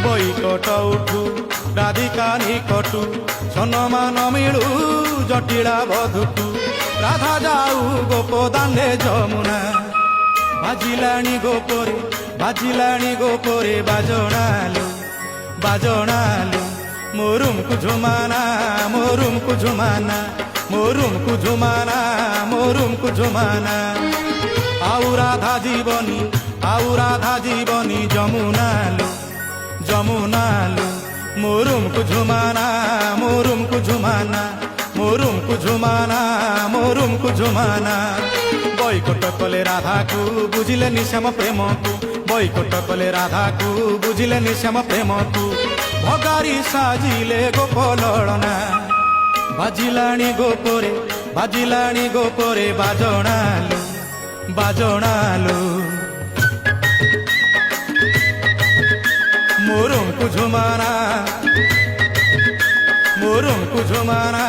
বৈকট উঠু রাধিকা নিকটু সনমান মিলু জটিলা বধুটু রাধা যাউ গোপদানে যমুনা বাজিলাণী গোপরে বাজଣାଲୁ ବାଜଣାଲୁ ମୋରୁମକୁ ଝୁମାନା ମୋରୁମକୁ ଝୁମାନା ମୋରୁମକୁ ଝୁମାନା ମୋରୁମକୁ ଝୁମାନା ଆଉ ରାଧା ଜୀବନୀ ଯମୁନାଲୁ ଯମୁନାଲୁ ମୋରୁମକୁ ଝୁମାନା ମୋରୁମକୁ ଝୁମାନା ମୋରୁମକୁ ଝୁମାନା ମୋରୁମକୁ ଝୁମାନା বৈকট কলে রাধাকু বুঝিলে নিশ্যাম প্রেমকু বৈকট কলে রাধাকু বুঝিলে নিশ্যাম প্রেমকু ভগারি সাজিলে গোপলড়না বাজিলাণী গোপরে বাজଣାଲୁ বাজଣାଲୁ মোরুমকু ঝুমানা মোরুমকু ঝুমানা